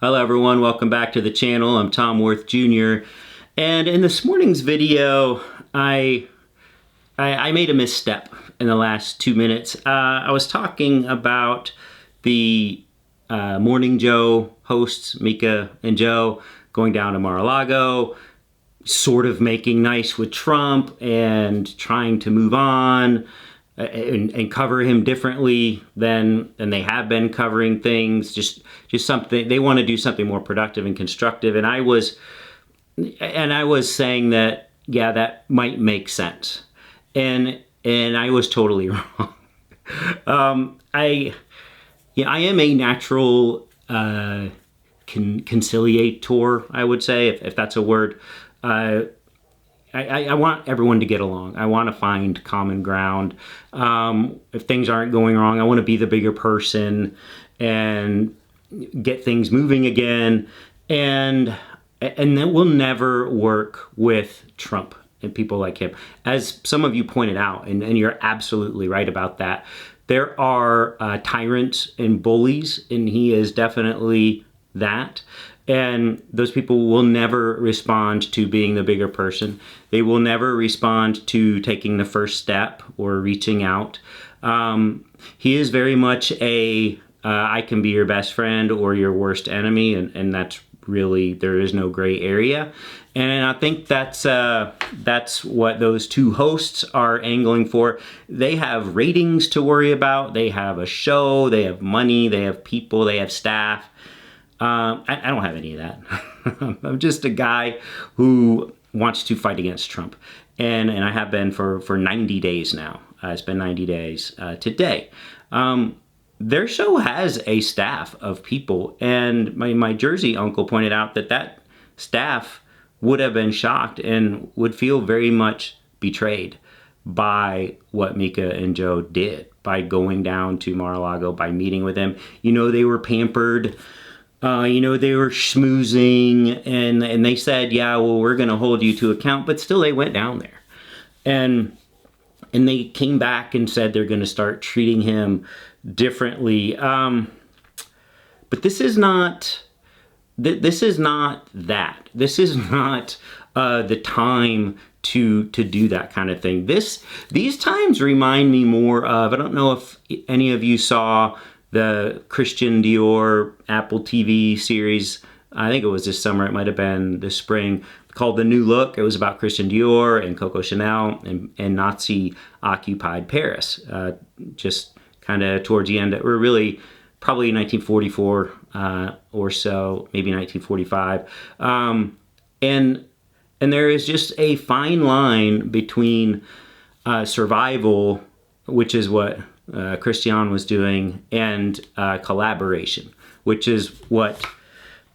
Hello everyone, welcome back to the channel. I'm Tom Worth Jr. And in this morning's video, I made a misstep in the last 2 minutes. I was talking about the Morning Joe hosts, Mika and Joe, going down to Mar-a-Lago, sort of making nice with Trump and trying to move on and cover him differently than they have been covering things. Just something, they want to do something more productive and constructive. And I was saying that, yeah, that might make sense. And I was totally wrong. I am a natural conciliator, I would say, if that's a word. I want everyone to get along. I want to find common ground. If things aren't going wrong, I want to be the bigger person and get things moving again. And that will never work with Trump and people like him. As some of you pointed out, and you're absolutely right about that, there are tyrants and bullies, and he is definitely that. And those people will never respond to being the bigger person. They will never respond to taking the first step or reaching out. He is very much I can be your best friend or your worst enemy, and that's really, there is no gray area. And I think that's what those two hosts are angling for. They have ratings to worry about. They have a show. They have money. They have people. They have staff. I don't have any of that. I'm just a guy who wants to fight against Trump. And I have been for 90 days now. It's been 90 days today. Their show has a staff of people. And my Jersey uncle pointed out that staff would have been shocked and would feel very much betrayed by what Mika and Joe did, by going down to Mar-a-Lago, by meeting with him. You know, they were pampered. They were schmoozing, and they said, yeah, well, we're going to hold you to account. But still, they went down there. And they came back and said they're going to start treating him differently. But this is not that. This is not the time to do that kind of thing. These times remind me more of, I don't know if any of you saw the Christian Dior Apple TV series. I think it was this summer, it might have been this spring, called The New Look. It was about Christian Dior and Coco Chanel and Nazi-occupied Paris. Just kind of towards the end, or really probably 1944 or so, maybe 1945. And there is just a fine line between survival, which is what Christian was doing, and collaboration, which is what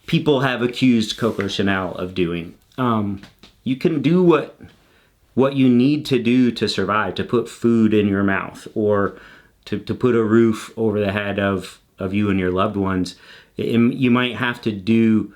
people have accused Coco Chanel of doing. You can do what you need to do to survive, to put food in your mouth, or to put a roof over the head of you and your loved ones. You might have to do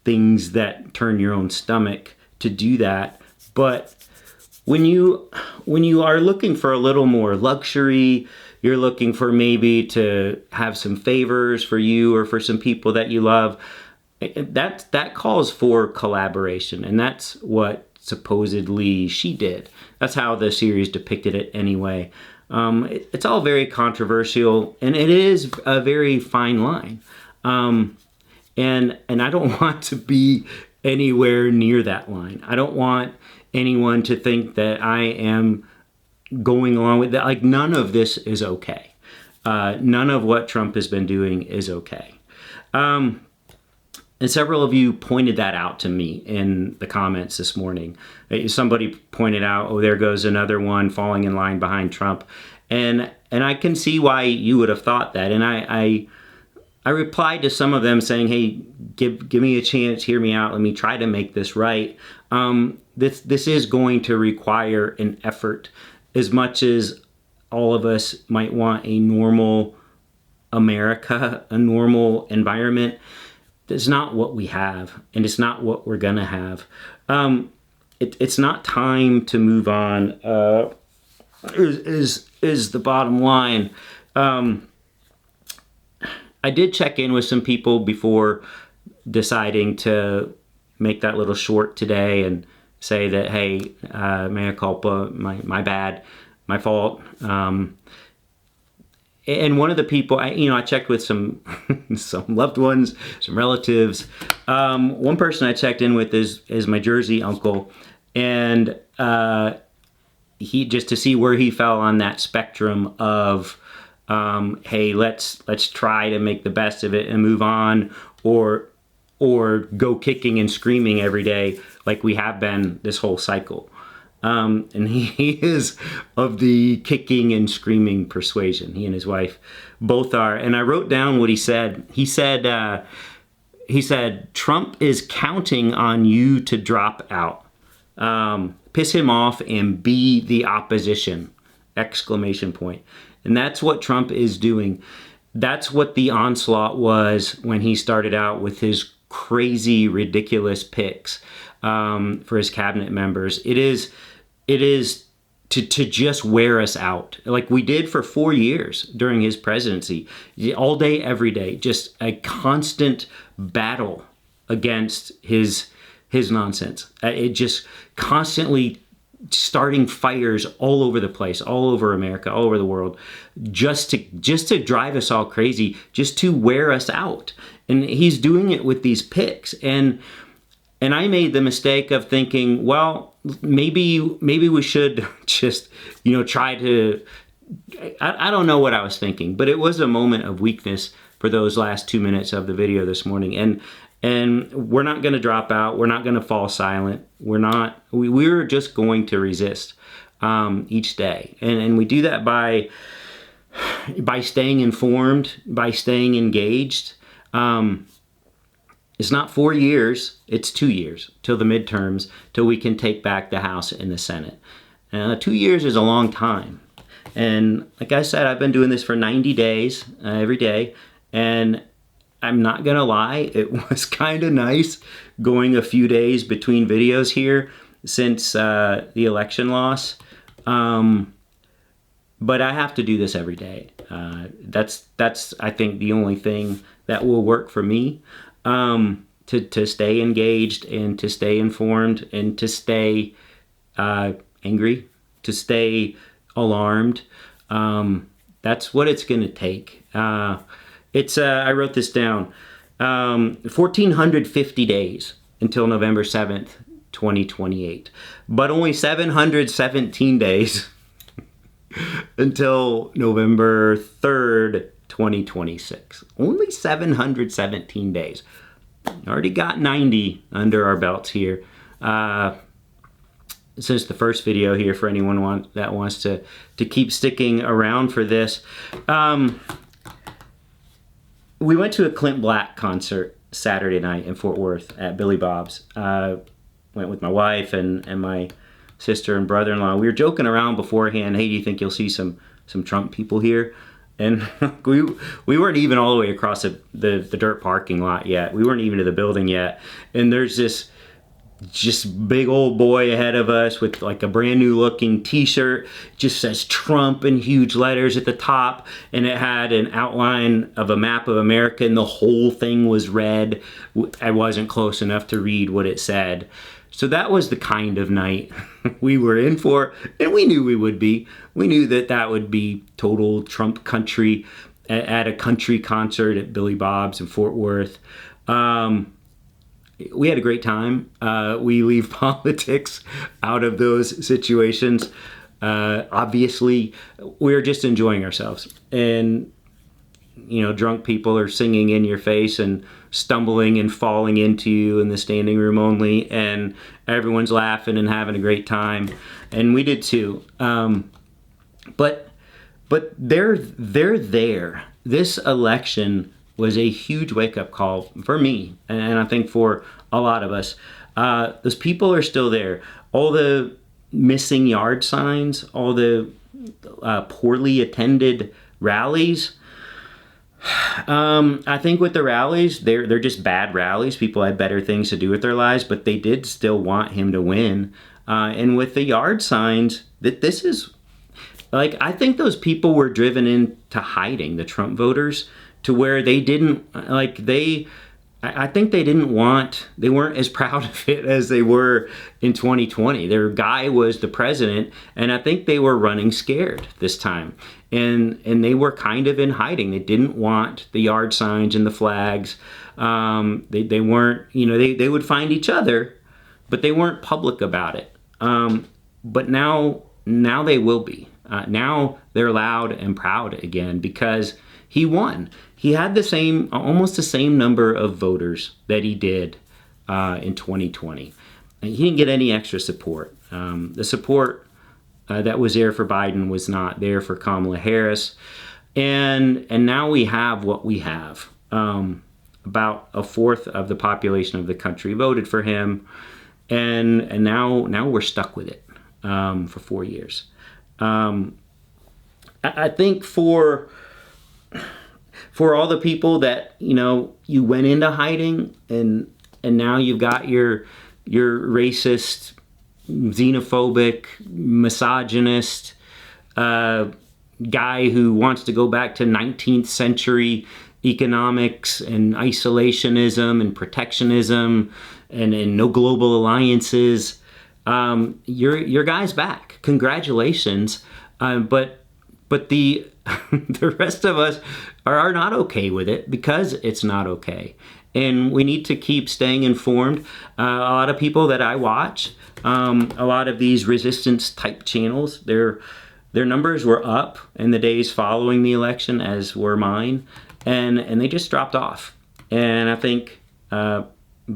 things that turn your own stomach to do that, but when you are looking for a little more luxury, you're looking for maybe to have some favors for you or for some people that you love, that calls for collaboration. And that's what supposedly she did. That's how the series depicted it anyway. It's all very controversial, and it is a very fine line. And I don't want to be anywhere near that line. I don't want anyone to think that I am going along with that. Like, none of this is okay. None of what Trump has been doing is okay. And several of you pointed that out to me in the comments this morning. Somebody pointed out, oh, there goes another one falling in line behind Trump. And I can see why you would have thought that. And I replied to some of them saying, hey, give me a chance, hear me out, let me try to make this right. This is going to require an effort. As much as all of us might want a normal America, a normal environment, that's not what we have, and it's not what we're gonna have. It's not time to move on, is the bottom line. I did check in with some people before deciding to make that little short today and say that, hey, mea culpa, my bad, my fault. And one of the people, I checked with some some loved ones, some relatives. One person I checked in with is my Jersey uncle, and he, just to see where he fell on that spectrum of, hey, let's try to make the best of it and move on, or go kicking and screaming every day like we have been this whole cycle. And he is of the kicking and screaming persuasion. He and his wife both are. And I wrote down what he said. He said, Trump is counting on you to drop out. Piss him off and be the opposition! Exclamation point. And that's what Trump is doing. That's what the onslaught was when he started out with his crazy, ridiculous picks for his cabinet members. It is to just wear us out, like we did for 4 years during his presidency, all day, every day, just a constant battle against his nonsense. It just constantly starting fires all over the place, all over America, all over the world, just to drive us all crazy, just to wear us out. And he's doing it with these picks. And I made the mistake of thinking, well, maybe we should just, try to, I don't know what I was thinking, but it was a moment of weakness for those last 2 minutes of the video this morning. And we're not going to drop out. We're not going to fall silent. We're just going to resist each day. And we do that by staying informed, by staying engaged. It's not 4 years, it's 2 years till the midterms, till we can take back the House and the Senate. 2 years is a long time. And like I said, I've been doing this for 90 days, every day. And I'm not gonna lie, it was kind of nice going a few days between videos here since the election loss. But I have to do this every day. That's I think the only thing that will work for me. To stay engaged and to stay informed and to stay angry, to stay alarmed. That's what it's going to take. I wrote this down. 1,450 days until November 7th, 2028. But only 717 days until November 3rd, 2026. Only 717 days. Already got 90 under our belts here. Since the first video here, for anyone that wants to keep sticking around for this. We went to a Clint Black concert Saturday night in Fort Worth at Billy Bob's. Went with my wife and my sister and brother-in-law. We were joking around beforehand, hey, do you think you'll see some Trump people here? And we weren't even all the way across the dirt parking lot yet. We weren't even to the building yet. And there's this just big old boy ahead of us with like a brand new looking t-shirt. Just says Trump in huge letters at the top. And it had an outline of a map of America and the whole thing was red. I wasn't close enough to read what it said. So that was the kind of night we were in for, and we knew we would be. We knew that would be total Trump country at a country concert at Billy Bob's in Fort Worth. We had a great time. We leave politics out of those situations. Obviously, we're just enjoying ourselves. And, drunk people are singing in your face and stumbling and falling into you in the standing room only, and everyone's laughing and having a great time, and we did too. But they're there. This election was a huge wake-up call for me, and I think for a lot of us. Those people are still there. All the missing yard signs, all the poorly attended rallies. I think with the rallies, they're just bad rallies. People had better things to do with their lives, but they did still want him to win. And with the yard signs, this is like, I think those people were driven into hiding, the Trump voters, to where they didn't I think they weren't as proud of it as they were in 2020. Their guy was the president, and I think they were running scared this time. And they were kind of in hiding. They didn't want the yard signs and the flags. They weren't, they would find each other, but they weren't public about it. But now they will be. Now they're loud and proud again because he won. He had almost the same number of voters that he did in 2020. And he didn't get any extra support. The support that was there for Biden was not there for Kamala Harris. And now we have what we have. About a fourth of the population of the country voted for him. And now we're stuck with it for 4 years. I think for all the people that you went into hiding and now you've got your racist, xenophobic, misogynist guy who wants to go back to 19th century economics and isolationism and protectionism and no global alliances. Your guy's back. Congratulations. But the the rest of us are not okay with it because it's not okay. And we need to keep staying informed. A lot of people that I watch, a lot of these resistance type channels, their numbers were up in the days following the election, as were mine, and they just dropped off. And I think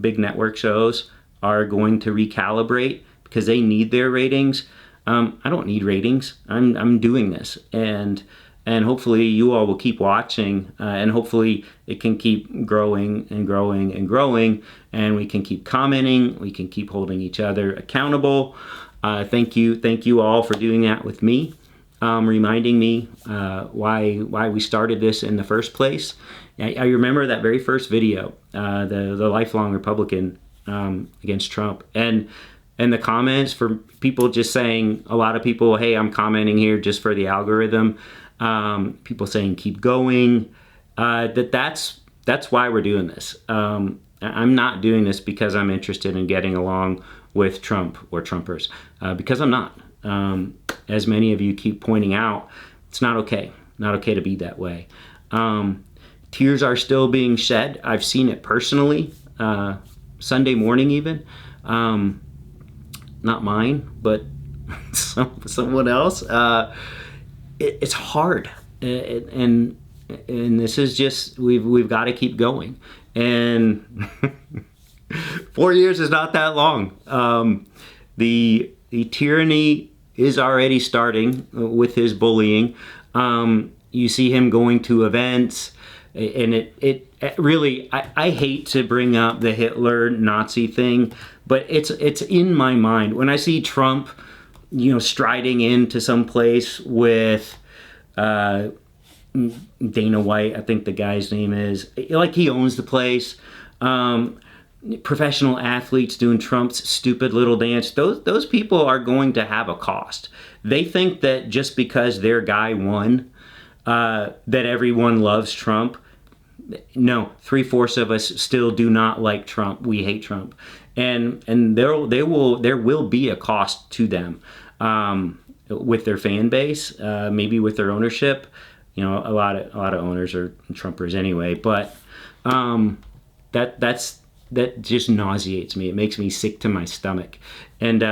big network shows are going to recalibrate because they need their ratings. I don't need ratings. I'm doing this, and hopefully you all will keep watching, and hopefully it can keep growing and growing and growing, and we can keep commenting. We can keep holding each other accountable. Thank you all for doing that with me, reminding me why we started this in the first place. I remember that very first video, the lifelong Republican against Trump, and the comments for people just saying, a lot of people, hey, I'm commenting here just for the algorithm. People saying, keep going. That's why we're doing this. I'm not doing this because I'm interested in getting along with Trump or Trumpers, because I'm not. As many of you keep pointing out, it's not okay. Not okay to be that way. Tears are still being shed. I've seen it personally, Sunday morning even. Not mine, but someone else. It's hard, and this is just we've got to keep going. And 4 years is not that long. The tyranny is already starting with his bullying. You see him going to events, and it really, I hate to bring up the Hitler Nazi thing, but it's in my mind when I see Trump, striding into some place with Dana White, I think the guy's name is, like he owns the place. Professional athletes doing Trump's stupid little dance. Those people are going to have a cost. They think that just because their guy won, that everyone loves Trump. No, 3/4 of us still do not like Trump. We hate Trump, and there will be a cost to them, with their fan base, maybe with their ownership. A lot of owners are Trumpers anyway, but that just nauseates me. It makes me sick to my stomach, and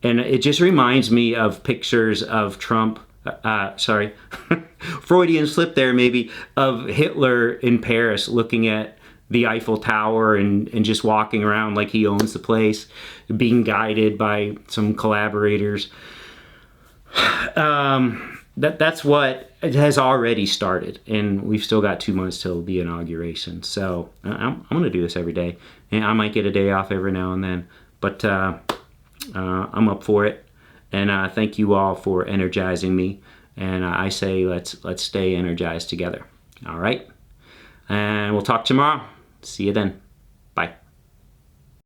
it just reminds me of pictures of Trump. Sorry, Freudian slip there maybe, of Hitler in Paris looking at the Eiffel Tower and just walking around like he owns the place, being guided by some collaborators. That's what it has already started, and we've still got 2 months till the inauguration. So I'm going to do this every day, and I might get a day off every now and then, but I'm up for it. And thank you all for energizing me. And I say let's stay energized together. All right, and we'll talk tomorrow. See you then.